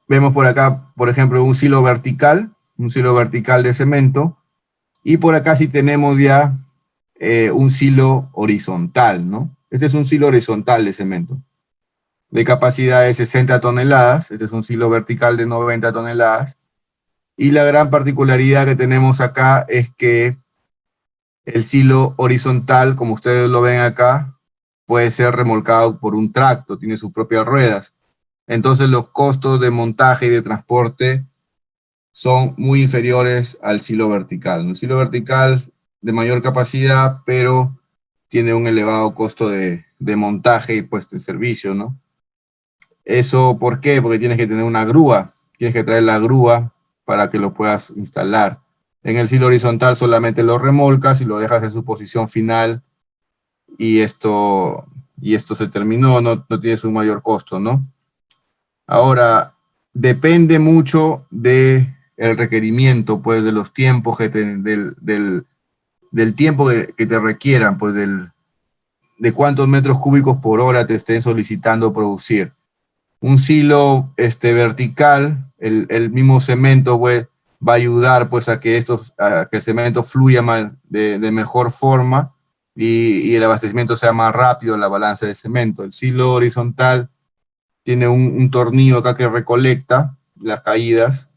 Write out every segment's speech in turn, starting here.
Vemos por acá, por ejemplo, un silo vertical de cemento, y por acá sí tenemos ya un silo horizontal, ¿no? Este es un silo horizontal de cemento, de capacidad de 60 toneladas, este es un silo vertical de 90 toneladas, y la gran particularidad que tenemos acá es que el silo horizontal, como ustedes lo ven acá, puede ser remolcado por un tracto, tiene sus propias ruedas. Entonces los costos de montaje y de transporte son muy inferiores al silo vertical, ¿no? El silo vertical de mayor capacidad, pero tiene un elevado costo de montaje y puesto de servicio, ¿no? ¿Eso por qué? Porque tienes que tener una grúa, tienes que traer la grúa para que lo puedas instalar. En el silo horizontal solamente lo remolcas y lo dejas en su posición final y esto se terminó, no tiene su mayor costo, ¿no? Ahora, depende mucho de el requerimiento, pues, de los tiempos del tiempo que te requieran, pues, de cuántos metros cúbicos por hora te estén solicitando producir. Un silo vertical, el mismo cemento, pues, va a ayudar, pues, a que el cemento fluya de mejor forma y el abastecimiento sea más rápido en la balanza de cemento. El silo horizontal tiene un tornillo acá que recolecta las caídas,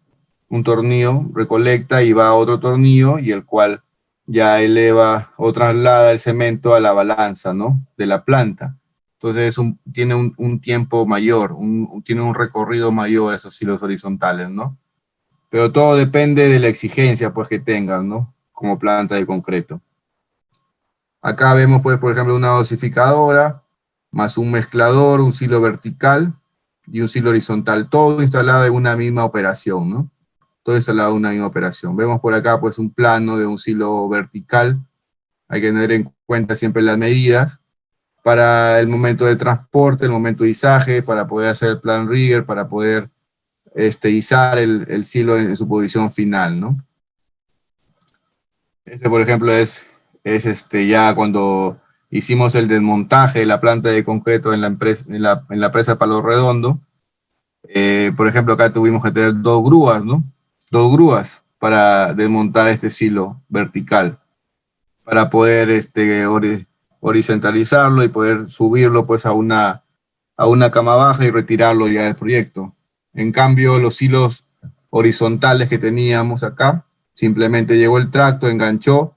un tornillo recolecta y va a otro tornillo y el cual ya eleva o traslada el cemento a la balanza, ¿no? De la planta. Entonces tiene un tiempo mayor, tiene un recorrido mayor esos hilos horizontales, ¿no? Pero todo depende de la exigencia, pues, que tengan, ¿no? Como planta de concreto. Acá vemos, pues, por ejemplo, una dosificadora, más un mezclador, un silo vertical y un silo horizontal, todo instalado en una misma operación, ¿no? Todo instalado en una misma operación. Vemos por acá, pues, un plano de un silo vertical. Hay que tener en cuenta siempre las medidas para el momento de transporte, el momento de izaje, para poder hacer el plan rigger, para poder izar el silo en su posición final, ¿no? Este, por ejemplo, es ya cuando hicimos el desmontaje de la planta de concreto en la presa Palo Redondo. Por ejemplo, acá tuvimos que tener dos grúas, ¿no? Dos grúas para desmontar este silo vertical, para poder horizontalizarlo y poder subirlo, pues, a una cama baja y retirarlo ya del proyecto. En cambio, los hilos horizontales que teníamos acá, simplemente llegó el tracto, enganchó,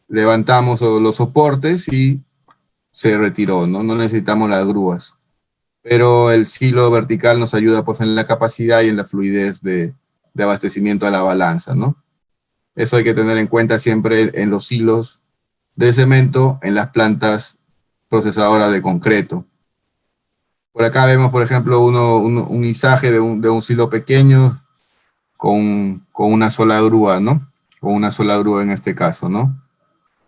levantamos los soportes y se retiró, ¿no? No necesitamos las grúas. Pero el silo vertical nos ayuda, pues, en la capacidad y en la fluidez de abastecimiento a la balanza, ¿no? Eso hay que tener en cuenta siempre en los silos de cemento, en las plantas procesadoras de concreto. Por acá vemos, por ejemplo, un izaje de un silo pequeño con una sola grúa, ¿no? Con una sola grúa en este caso, ¿no?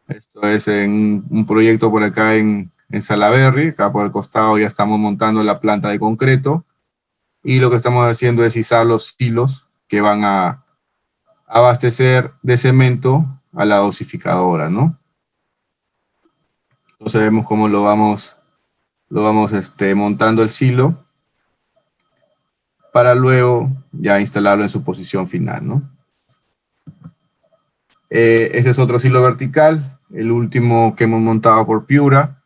Esto es en un proyecto por acá en Salaberry. Acá por el costado ya estamos montando la planta de concreto y lo que estamos haciendo es izar los silos que van a abastecer de cemento a la dosificadora, ¿no? Entonces vemos cómo lo vamos montando el silo para luego ya instalarlo en su posición final, ¿no? Ese es otro silo vertical, el último que hemos montado por Piura.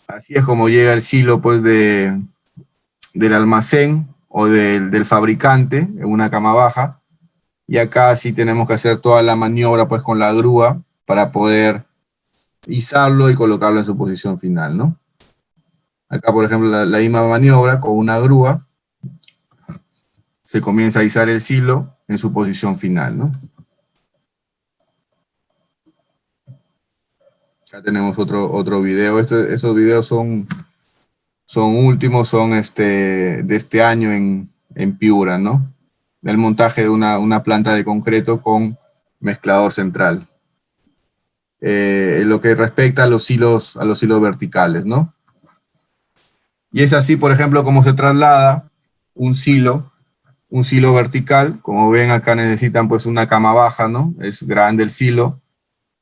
Así es como llega el silo, pues, del almacén o del fabricante en una cama baja. Y acá sí tenemos que hacer toda la maniobra, pues, con la grúa para poder izarlo y colocarlo en su posición final, ¿no? Acá, por ejemplo, la misma maniobra con una grúa se comienza a izar el silo en su posición final, ¿no? Ya tenemos otro video. Esos videos son últimos, son de este año en Piura, ¿no? Del montaje de una planta de concreto con mezclador central. En lo que respecta a los hilos verticales, ¿no? Y es así, por ejemplo, como se traslada un silo vertical. Como ven, acá necesitan, pues, una cama baja, ¿no? Es grande el silo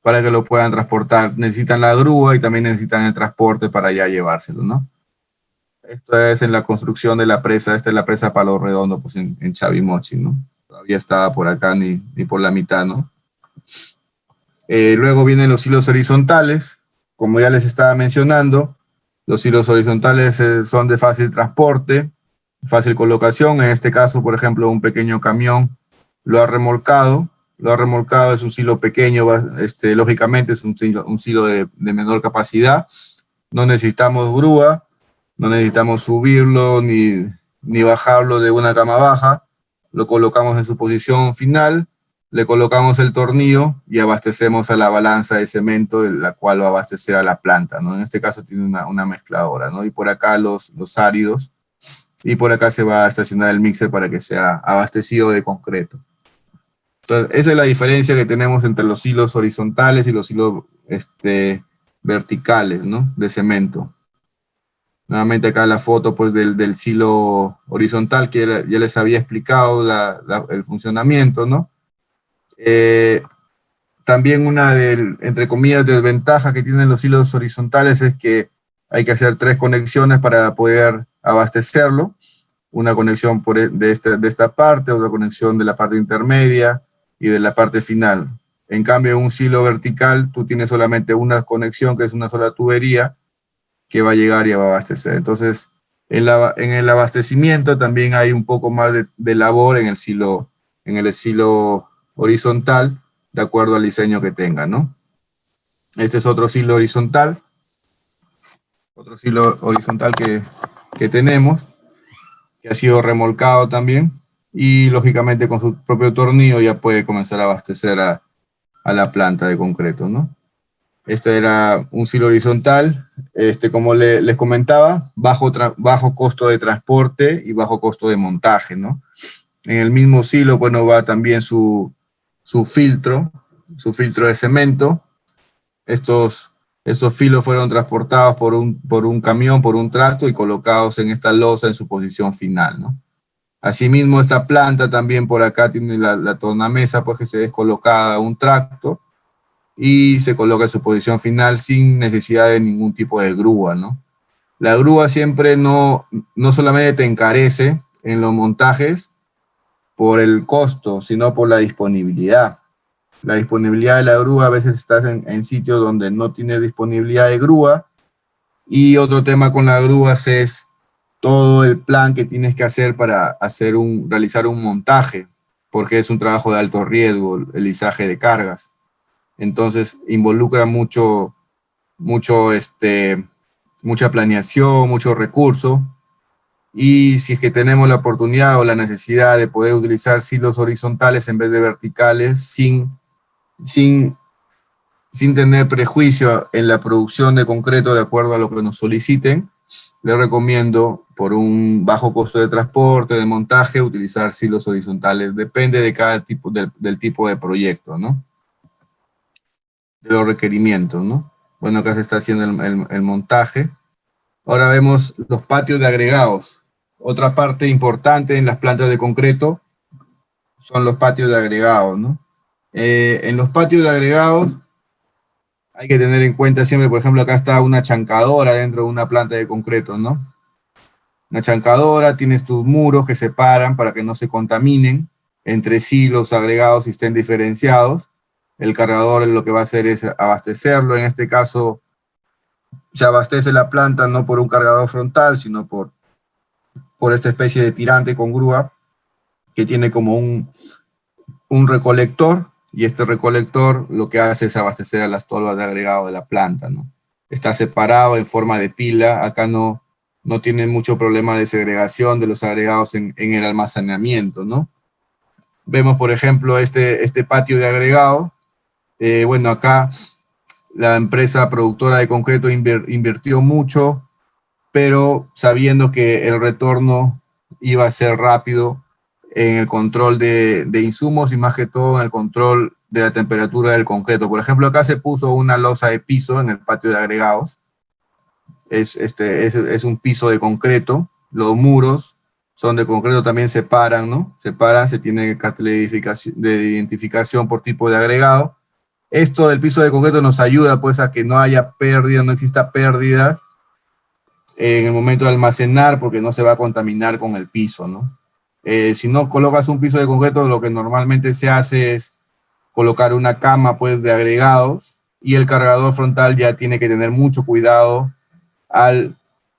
para que lo puedan transportar. Necesitan la grúa y también necesitan el transporte para ya llevárselo, ¿no? Esto es en la construcción de la presa. Esta es la presa Palo Redondo, pues en Chavimochi, ¿no? Todavía estaba por acá ni por la mitad, ¿no? Luego vienen los hilos horizontales. Como ya les estaba mencionando, los hilos horizontales son de fácil transporte, fácil colocación. En este caso, por ejemplo, un pequeño camión lo ha remolcado. Es un silo pequeño, lógicamente es un silo de menor capacidad. No necesitamos grúa, no necesitamos subirlo ni bajarlo de una cama baja. Lo colocamos en su posición final, le colocamos el tornillo y abastecemos a la balanza de cemento, la cual va a abastecer a la planta, ¿no? En este caso tiene una mezcladora, ¿no? Y por acá los áridos, y por acá se va a estacionar el mixer para que sea abastecido de concreto. Entonces, esa es la diferencia que tenemos entre los hilos horizontales y los hilos verticales, ¿no? De cemento. Nuevamente acá la foto pues, del silo horizontal, que ya les había explicado el funcionamiento, ¿no? También una entre comillas, desventaja que tienen los hilos horizontales es que hay que hacer 3 conexiones para poder abastecerlo. Una conexión de esta parte, otra conexión de la parte intermedia y de la parte final. En cambio, en un silo vertical, tú tienes solamente una conexión, que es una sola tubería, que va a llegar y va a abastecer. Entonces, en el abastecimiento también hay un poco más de labor en el silo horizontal, de acuerdo al diseño que tenga, ¿no? Este es otro silo horizontal que tenemos, que ha sido remolcado también, y lógicamente con su propio tornillo ya puede comenzar a abastecer a la planta de concreto, ¿no? Este era un silo horizontal, como les comentaba, bajo costo de transporte y bajo costo de montaje, ¿no? En el mismo silo, bueno, va también su filtro de cemento. Estos filos fueron transportados por un camión, por un tracto y colocados en esta losa en su posición final, ¿no? Asimismo, esta planta también por acá tiene la tornamesa, pues que se descoloca un tracto y se coloca en su posición final sin necesidad de ningún tipo de grúa, ¿no? La grúa siempre no solamente te encarece en los montajes por el costo, sino por la disponibilidad. La disponibilidad de la grúa, a veces estás en sitios donde no tienes disponibilidad de grúa, y otro tema con las grúas es todo el plan que tienes que hacer para realizar un montaje, porque es un trabajo de alto riesgo, el izaje de cargas. Entonces involucra mucha planeación, mucho recurso, y si es que tenemos la oportunidad o la necesidad de poder utilizar silos horizontales en vez de verticales sin tener prejuicio en la producción de concreto de acuerdo a lo que nos soliciten, les recomiendo, por un bajo costo de transporte, de montaje, utilizar silos horizontales. Depende de cada tipo, del tipo de proyecto, ¿no? De los requerimientos, ¿no? Bueno, acá se está haciendo el montaje. Ahora vemos los patios de agregados. Otra parte importante en las plantas de concreto son los patios de agregados, ¿no? En los patios de agregados hay que tener en cuenta siempre, por ejemplo, acá está una chancadora dentro de una planta de concreto, ¿no? Una chancadora, tienes tus muros que separan para que no se contaminen entre sí los agregados y estén diferenciados. El cargador lo que va a hacer es abastecerlo. En este caso, se abastece la planta no por un cargador frontal, sino por esta especie de tirante con grúa que tiene como un recolector, y este recolector lo que hace es abastecer a las tolvas de agregado de la planta, ¿no? Está separado en forma de pila. Acá no tiene mucho problema de segregación de los agregados en el almacenamiento, ¿no? Vemos, por ejemplo, este patio de agregado. Bueno, acá la empresa productora de concreto invirtió mucho, pero sabiendo que el retorno iba a ser rápido en el control de insumos y más que todo en el control de la temperatura del concreto. Por ejemplo, acá se puso una losa de piso en el patio de agregados. Es un piso de concreto. Los muros son de concreto, también separan, ¿no? Se tiene cartel de identificación por tipo de agregado. Esto del piso de concreto nos ayuda pues a que no haya pérdida, no exista pérdida en el momento de almacenar, porque no se va a contaminar con el piso, ¿no? Si no colocas un piso de concreto, lo que normalmente se hace es colocar una cama, pues, de agregados, y el cargador frontal ya tiene que tener mucho cuidado al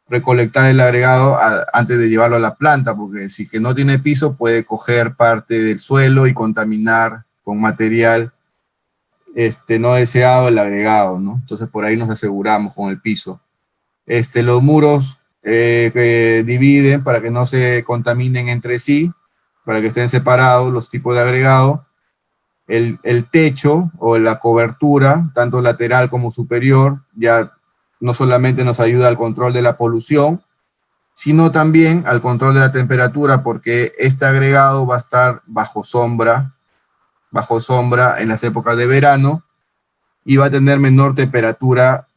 recolectar el agregado antes de llevarlo a la planta, porque si que no tiene piso puede coger parte del suelo y contaminar con material no deseado el agregado, ¿no? Entonces por ahí nos aseguramos con el piso. Los muros que dividen para que no se contaminen entre sí, para que estén separados los tipos de agregado. El techo o la cobertura, tanto lateral como superior, ya no solamente nos ayuda al control de la polución, sino también al control de la temperatura, porque este agregado va a estar bajo sombra en las épocas de verano y va a tener menor temperatura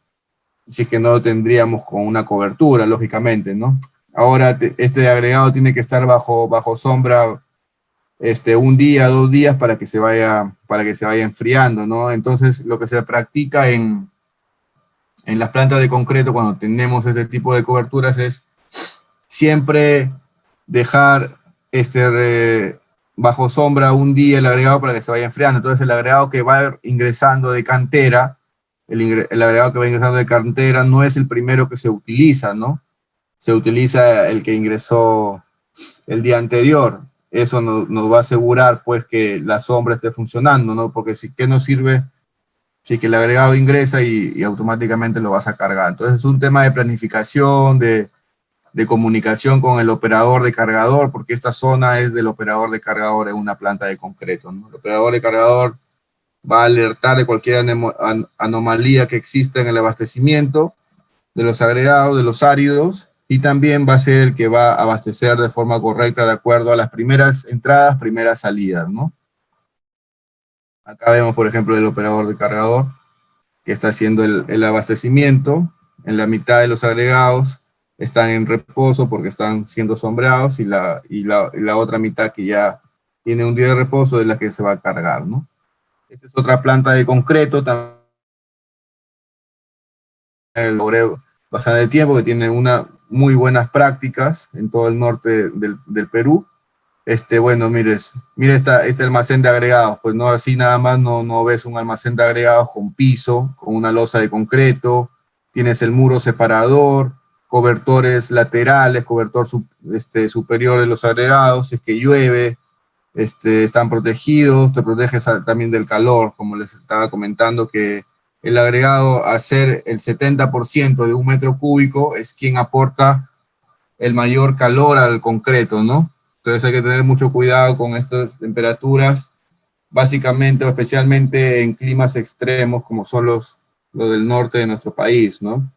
si es que no lo tendríamos con una cobertura, lógicamente, ¿no? Ahora este agregado tiene que estar bajo sombra un día, 2 días para que se vaya enfriando, ¿no? Entonces, lo que se practica en las plantas de concreto cuando tenemos este tipo de coberturas es siempre dejar bajo sombra un día el agregado para que se vaya enfriando. Entonces, el agregado que va ingresando de cantera, el agregado que va ingresando de cantera no es el primero que se utiliza, ¿no? Se utiliza el que ingresó el día anterior. Eso nos va a asegurar, pues, que la sombra esté funcionando, ¿no? Porque si, ¿qué nos sirve si que el agregado ingresa y automáticamente lo vas a cargar? Entonces es un tema de planificación, de comunicación con el operador de cargador, porque esta zona es del operador de cargador en una planta de concreto, ¿no? El operador de cargador va a alertar de cualquier anomalía que exista en el abastecimiento de los agregados, de los áridos, y también va a ser el que va a abastecer de forma correcta de acuerdo a las primeras entradas, primeras salidas, ¿no? Acá vemos, por ejemplo, el operador de cargador que está haciendo el abastecimiento. En la mitad de los agregados están en reposo porque están siendo sombreados y la otra mitad que ya tiene un día de reposo es la que se va a cargar, ¿no? Esta es otra planta de concreto, también logré bastante tiempo, que tiene muy buenas prácticas en todo el norte del Perú. Bueno, mire este almacén de agregados, pues no así nada más, no ves un almacén de agregados con piso, con una losa de concreto, tienes el muro separador, cobertores laterales, cobertor superior de los agregados, si es que llueve, están protegidos, te proteges también del calor, como les estaba comentando, que el agregado a ser el 70% de un metro cúbico es quien aporta el mayor calor al concreto, ¿no? Entonces hay que tener mucho cuidado con estas temperaturas, básicamente o especialmente en climas extremos como son los del norte de nuestro país, ¿no?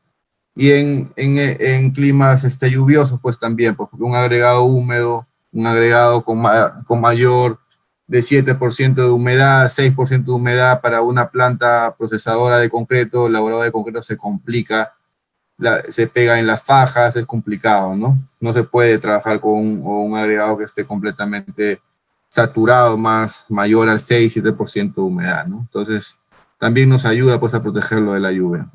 Y en climas lluviosos, pues también, pues, porque un agregado húmedo, un agregado con mayor de 7% de humedad, 6% de humedad para una planta procesadora de concreto, elaboradora de concreto, se complica, se pega en las fajas, es complicado, ¿no? No se puede trabajar con un agregado que esté completamente saturado, mayor al 6-7% de humedad, ¿no? Entonces, también nos ayuda, pues, a protegerlo de la lluvia.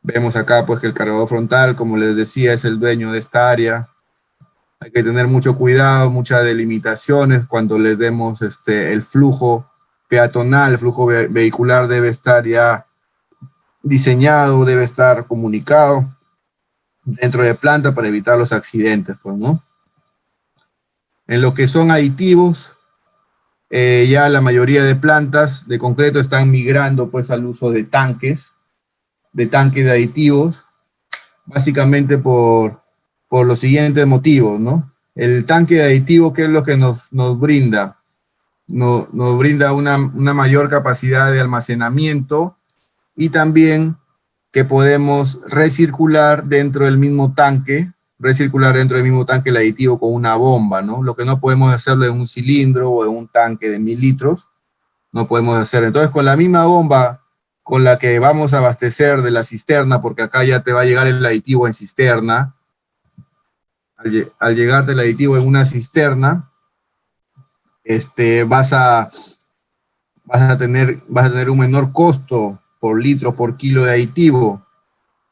Vemos acá, pues, que el cargador frontal, como les decía, es el dueño de esta área. Hay que tener mucho cuidado, muchas delimitaciones cuando le demos el flujo peatonal, el flujo vehicular debe estar ya diseñado, debe estar comunicado dentro de planta para evitar los accidentes, pues, ¿no? En lo que son aditivos, ya la mayoría de plantas de concreto están migrando, pues, al uso de tanques de aditivos, básicamente por los siguientes motivos, ¿no? El tanque de aditivo, ¿qué es lo que nos brinda? Nos brinda una mayor capacidad de almacenamiento y también que podemos recircular dentro del mismo tanque el aditivo con una bomba, ¿no? Lo que no podemos hacerlo en un cilindro o en un tanque de 1000 litros, no podemos hacer. Entonces, con la misma bomba con la que vamos a abastecer de la cisterna, porque acá ya te va a llegar el aditivo en cisterna, al llegarte el aditivo en una cisterna, vas a tener un menor costo por litro, por kilo de aditivo,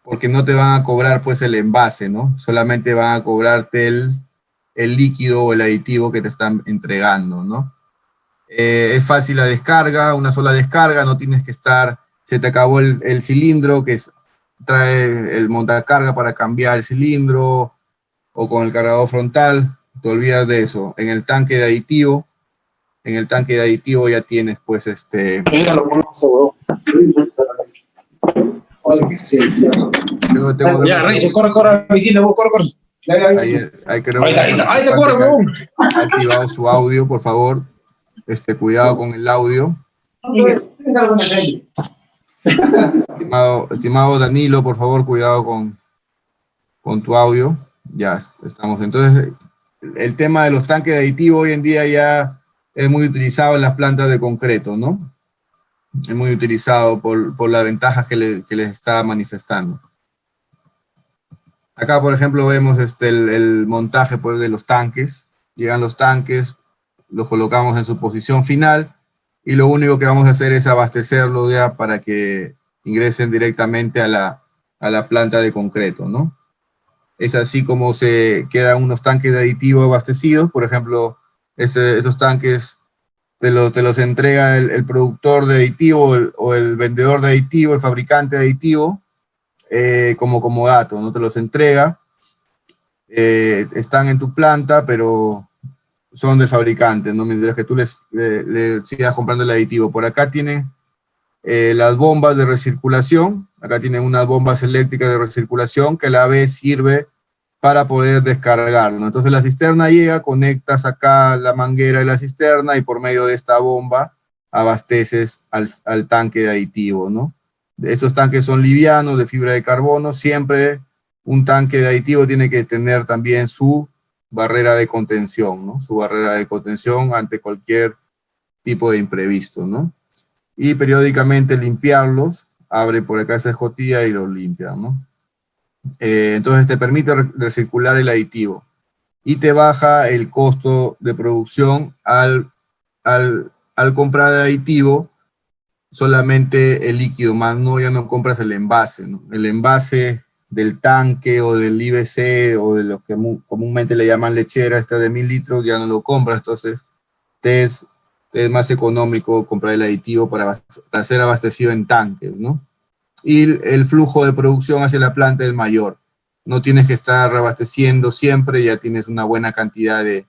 porque no te van a cobrar pues el envase, ¿no? Solamente van a cobrarte el líquido o el aditivo que te están entregando, ¿no? Es fácil la descarga, una sola descarga, no tienes que estar, se te acabó el cilindro que trae el montacarga para cambiar el cilindro, o con el cargador frontal, te olvidas de eso. En el tanque de aditivo ya tienes pues Ya, Reyes, corre, corre, vigila, vos, corre, corre. Ahí creo Ahí está, ahí está, ahí está, corre, que weón. ha activado su audio, por favor. Cuidado con el audio. Estimado Danilo, por favor, cuidado con tu audio. Ya estamos. Entonces, el tema de los tanques de aditivo hoy en día ya es muy utilizado en las plantas de concreto, ¿no? Es muy utilizado por las ventajas que les está manifestando. Acá, por ejemplo, vemos el montaje pues, de los tanques. Llegan los tanques, los colocamos en su posición final y lo único que vamos a hacer es abastecerlos ya para que ingresen directamente a la planta de concreto, ¿no? Es así como se quedan unos tanques de aditivo abastecidos. Por ejemplo, esos tanques te los entrega el productor de aditivo o el vendedor de aditivo, el fabricante de aditivo, como comodato, no te los entrega. Están en tu planta, pero son del fabricante, ¿no? Mientras que tú le sigas comprando el aditivo. Por acá tiene las bombas de recirculación. Acá tienen unas bombas eléctricas de recirculación que a la vez sirve para poder descargarlo, ¿no? Entonces la cisterna llega, conectas acá la manguera de la cisterna y por medio de esta bomba abasteces al tanque de aditivo, ¿no? Estos tanques son livianos, de fibra de carbono. Siempre un tanque de aditivo tiene que tener también su barrera de contención, ¿no? Su barrera de contención ante cualquier tipo de imprevisto, ¿no? Y periódicamente limpiarlos. Abre por acá esa escotilla y los limpia, ¿no? Entonces te permite recircular el aditivo y te baja el costo de producción al comprar el aditivo solamente el líquido, más no, ya no compras el envase, ¿no? El envase del tanque o del IBC o de lo que comúnmente le llaman lechera, esta de 1000 litros, ya no lo compras. Entonces te es más económico comprar el aditivo para ser abastecido en tanques, ¿no? Y el flujo de producción hacia la planta es mayor. No tienes que estar reabasteciendo siempre, ya tienes una buena cantidad de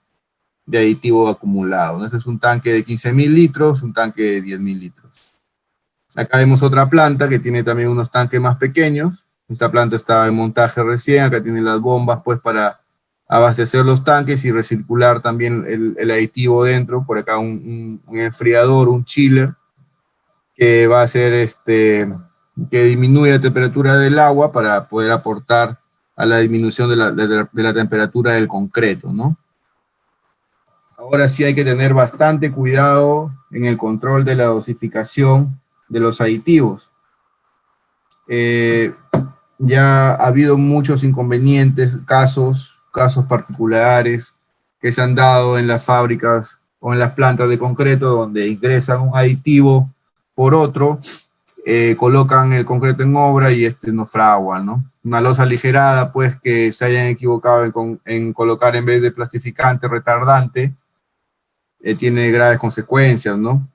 aditivo acumulado, ¿no? Este es un tanque de 15.000 litros, un tanque de 10.000 litros. Acá vemos otra planta que tiene también unos tanques más pequeños. Esta planta está en montaje recién, acá tiene las bombas pues para abastecer los tanques y recircular también el aditivo dentro. Por acá un enfriador, un chiller, que va a hacer que disminuye la temperatura del agua para poder aportar a la disminución de la temperatura del concreto, ¿no? Ahora sí hay que tener bastante cuidado en el control de la dosificación de los aditivos. Ya ha habido muchos inconvenientes, casos particulares que se han dado en las fábricas o en las plantas de concreto donde ingresan un aditivo por otro, colocan el concreto en obra y no fragua, ¿no? Una losa aligerada, pues, que se hayan equivocado en colocar en vez de plastificante, retardante, tiene graves consecuencias, ¿no?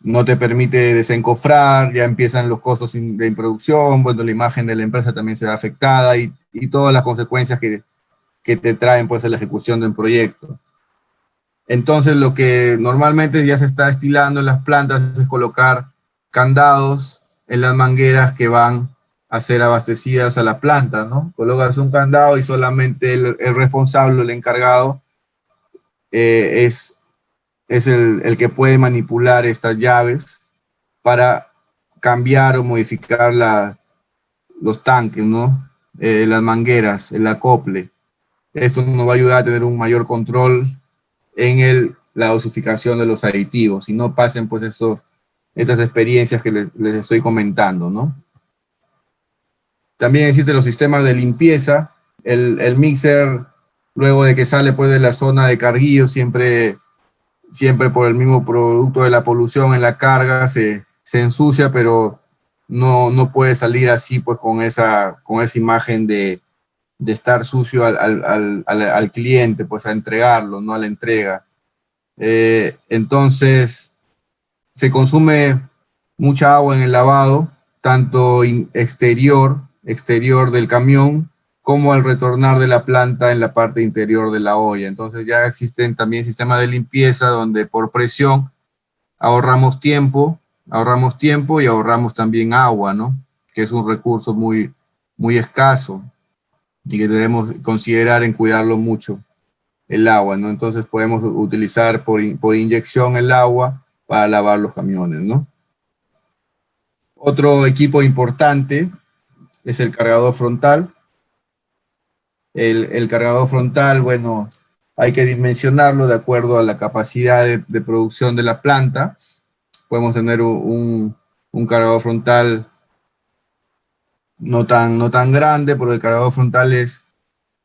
No te permite desencofrar, ya empiezan los costos de introducción, bueno, la imagen de la empresa también se ve afectada y todas las consecuencias que te traen, pues, a la ejecución de un proyecto. Entonces, lo que normalmente ya se está estilando en las plantas es colocar candados en las mangueras que van a ser abastecidas a la planta, ¿no? Colocas un candado y solamente el responsable, el encargado, es el que puede manipular estas llaves para cambiar o modificar los tanques, ¿no? Las mangueras, el acople. Esto nos va a ayudar a tener un mayor control en la dosificación de los aditivos y no pasen pues estas experiencias que les estoy comentando, ¿no? También existen los sistemas de limpieza. El mixer, luego de que sale pues de la zona de carguillo, siempre por el mismo producto de la polución en la carga se ensucia, pero no puede salir así, pues con esa imagen de estar sucio al cliente, pues a entregarlo, no a la entrega. Entonces, se consume mucha agua en el lavado, tanto exterior del camión, como al retornar de la planta en la parte interior de la olla. Entonces ya existen también sistemas de limpieza donde por presión ahorramos tiempo y ahorramos también agua, ¿no? Que es un recurso muy escaso y que debemos considerar en cuidarlo mucho, el agua, ¿no? Entonces podemos utilizar por inyección el agua para lavar los camiones, ¿no? Otro equipo importante es el cargador frontal. El cargador frontal, bueno, hay que dimensionarlo de acuerdo a la capacidad de producción de la planta. Podemos tener un cargador frontal no tan grande, porque el cargador frontal es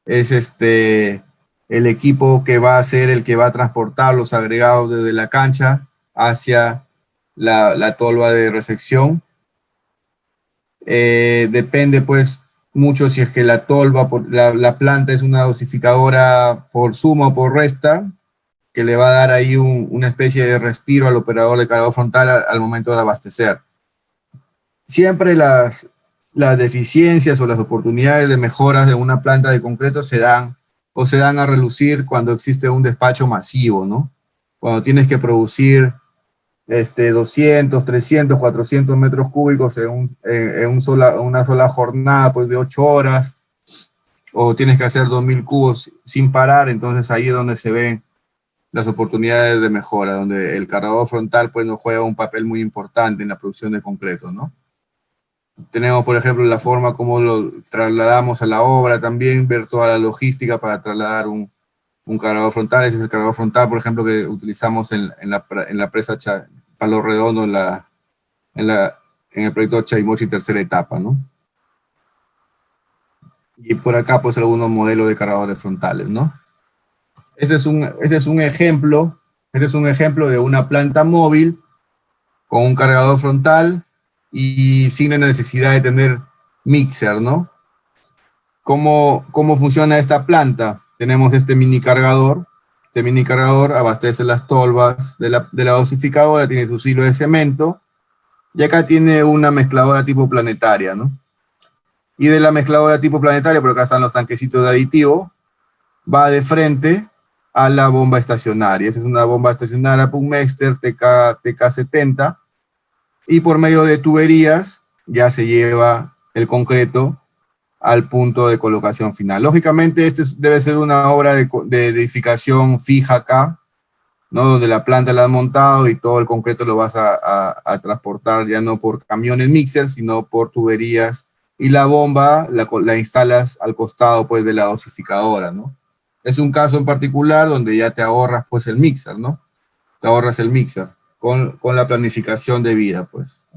el equipo que va a ser el que va a transportar los agregados desde la cancha hacia la tolva de recepción. Depende pues mucho si es que la tolva, la planta es una dosificadora por suma o por resta, que le va a dar ahí una especie de respiro al operador de cargador frontal al momento de abastecer. Siempre las deficiencias o las oportunidades de mejoras de una planta de concreto se dan a relucir cuando existe un despacho masivo, ¿no? Cuando tienes que producir 200, 300, 400 metros cúbicos en una sola jornada pues, de 8 horas, o tienes que hacer 2000 cubos sin parar, entonces ahí es donde se ven las oportunidades de mejora, donde el cargador frontal pues nos juega un papel muy importante en la producción de concreto, ¿no? Tenemos, por ejemplo, la forma como lo trasladamos a la obra también, ver toda la logística para trasladar un cargador frontal. Ese es el cargador frontal, por ejemplo, que utilizamos en la presa Palo Redondo en el proyecto Chaimochi tercera etapa, ¿no? Y por acá, pues, algunos modelos de cargadores frontales, ¿no? Ese es un ejemplo de una planta móvil con un cargador frontal y sin la necesidad de tener mixer, ¿no? ¿Cómo funciona esta planta? Tenemos este mini cargador. Este mini cargador abastece las tolvas de la dosificadora, tiene su silo de cemento, y acá tiene una mezcladora tipo planetaria, ¿no? Y de la mezcladora tipo planetaria, por acá están los tanquecitos de aditivo, va de frente a la bomba estacionaria. Esa es una bomba estacionaria Pumpmeister TK70, y por medio de tuberías ya se lleva el concreto al punto de colocación final. Lógicamente, debe ser una obra de edificación fija acá, ¿no? Donde la planta la has montado y todo el concreto lo vas a transportar ya no por camiones mixer, sino por tuberías, y la bomba la instalas al costado pues de la dosificadora, ¿no? Es un caso en particular donde ya te ahorras pues el mixer, ¿no? Te ahorras el mixer con la planificación debida, pues.